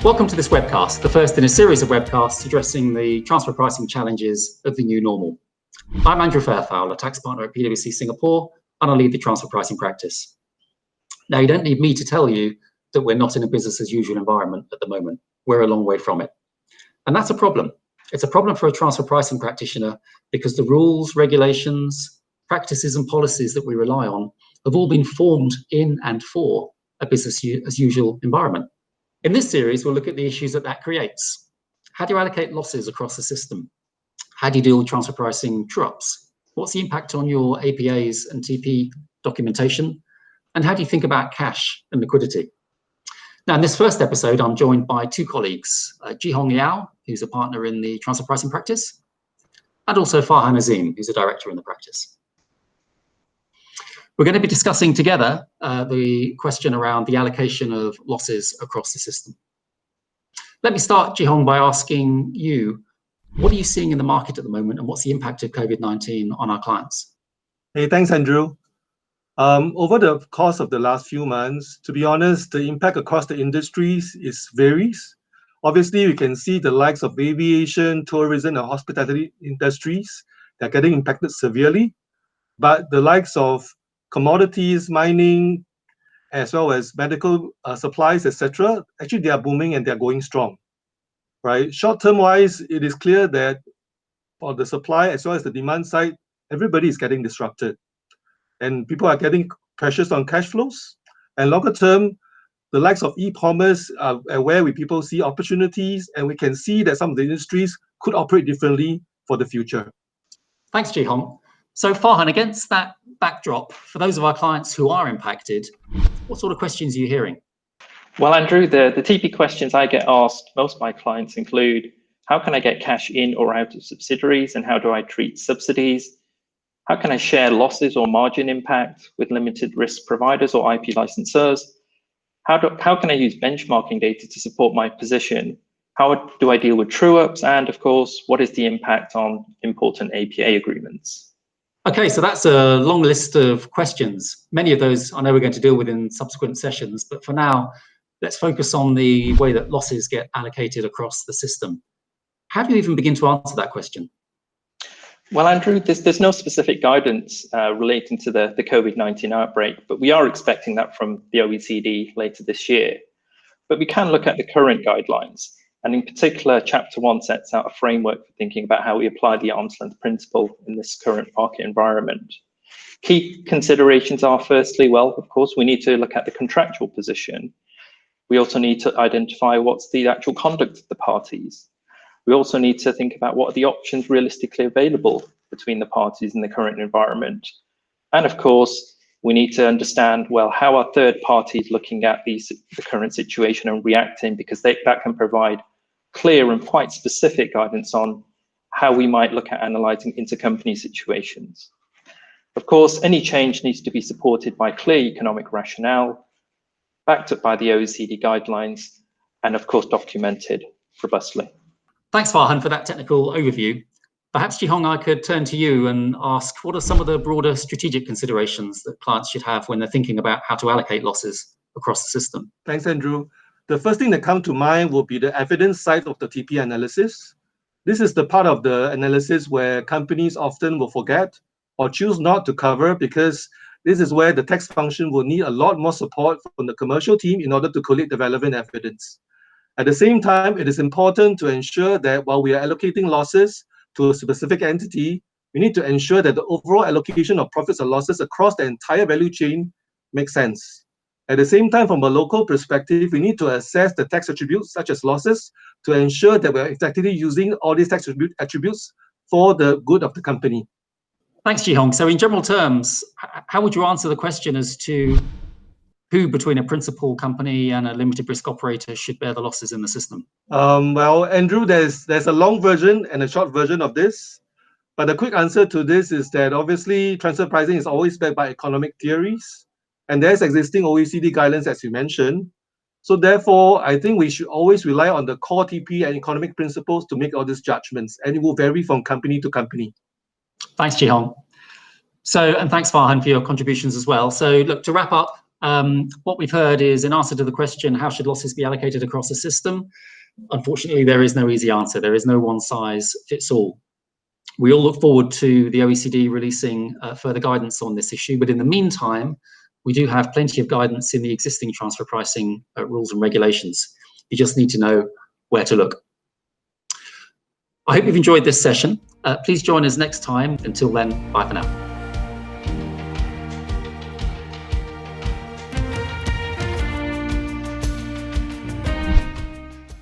Welcome to this webcast, the first in a series of webcasts addressing the transfer pricing challenges of the new normal. I'm Andrew Fairfoull, a tax partner at PwC Singapore, and I lead the transfer pricing practice. Now, you don't need me to tell you that we're not in a business as usual environment at the moment. We're a long way from it. And that's a problem. It's a problem for a transfer pricing practitioner because the rules, regulations, practices and policies that we rely on have all been formed in and for a business as usual environment. In this series, we'll look at the issues that creates. How do you allocate losses across the system? How do you deal with transfer pricing true-ups? What's the impact on your APAs and TP documentation? And how do you think about cash and liquidity? Now, in this first episode, I'm joined by two colleagues, Liao, who's a partner in the transfer pricing practice, and also Farhan Azeem, who's a director in the practice. We're going to be discussing together the question around the allocation of losses across the system. Let me start, Jihong, by asking you, what are you seeing in the market at the moment and what's the impact of COVID-19 on our clients? Hey, thanks, Andrew. Over the course of the last few months, to be honest, the impact across the industries varies. Obviously, we can see the likes of aviation, tourism, and hospitality industries that are getting impacted severely. But the likes of commodities, mining, as well as medical supplies, etc., actually they are booming and they are going strong, right? Short-term wise, it is clear that for the supply as well as the demand side, everybody is getting disrupted. And people are getting pressures on cash flows. And longer term, the likes of e-commerce are where people see opportunities, and we can see that some of the industries could operate differently for the future. Thanks, Jihong. So Farhan, against that backdrop, for those of our clients who are impacted, what sort of questions are you hearing? Well, Andrew, the TP questions I get asked, most of my clients include, how can I get cash in or out of subsidiaries, and how do I treat subsidies? How can I share losses or margin impact with limited risk providers or IP licensors? How can I use benchmarking data to support my position? How do I deal with true-ups? And of course, what is the impact on important APA agreements? Okay, so that's a long list of questions. Many of those I know we're going to deal with in subsequent sessions, but for now, let's focus on the way that losses get allocated across the system. How do you even begin to answer that question? Well, Andrew, there's no specific guidance relating to the COVID-19 outbreak, but we are expecting that from the OECD later this year. But we can look at the current guidelines. And in particular, Chapter 1 sets out a framework for thinking about how we apply the arm's length principle in this current market environment. Key considerations are, firstly, well, of course, we need to look at the contractual position. We also need to identify what's the actual conduct of the parties. We also need to think about what are the options realistically available between the parties in the current environment. And of course, we need to understand, well, how are third parties looking at the current situation and reacting, because that can provide clear and quite specific guidance on how we might look at analyzing intercompany situations. Of course, any change needs to be supported by clear economic rationale, backed up by the OECD guidelines, and of course, documented robustly. Thanks, Farhan, for that technical overview. Perhaps, Jihong, I could turn to you and ask, what are some of the broader strategic considerations that clients should have when they're thinking about how to allocate losses across the system? Thanks, Andrew. The first thing that comes to mind will be the evidence side of the TP analysis. This is the part of the analysis where companies often will forget or choose not to cover, because this is where the tax function will need a lot more support from the commercial team in order to collect the relevant evidence. At the same time, it is important to ensure that while we are allocating losses to a specific entity, we need to ensure that the overall allocation of profits or losses across the entire value chain makes sense. At the same time, from a local perspective, we need to assess the tax attributes, such as losses, to ensure that we're effectively using all these tax attributes for the good of the company. Thanks, Jihong. So in general terms, how would you answer the question as to who between a principal company and a limited risk operator should bear the losses in the system? Well, Andrew, there's a long version and a short version of this. But the quick answer to this is that obviously transfer pricing is always backed by economic theories. And there's existing OECD guidelines, as you mentioned. So therefore, I think we should always rely on the core TP and economic principles to make all these judgments. And it will vary from company to company. Thanks, Jihong. So, and thanks, Farhan, for your contributions as well. So look, to wrap up, What we've heard is, in answer to the question, how should losses be allocated across the system? Unfortunately, there is no easy answer. There is no one size fits all. We all look forward to the OECD releasing further guidance on this issue, but in the meantime, we do have plenty of guidance in the existing transfer pricing rules and regulations. You just need to know where to look. I hope you've enjoyed this session. Please join us next time. Until then, bye for now.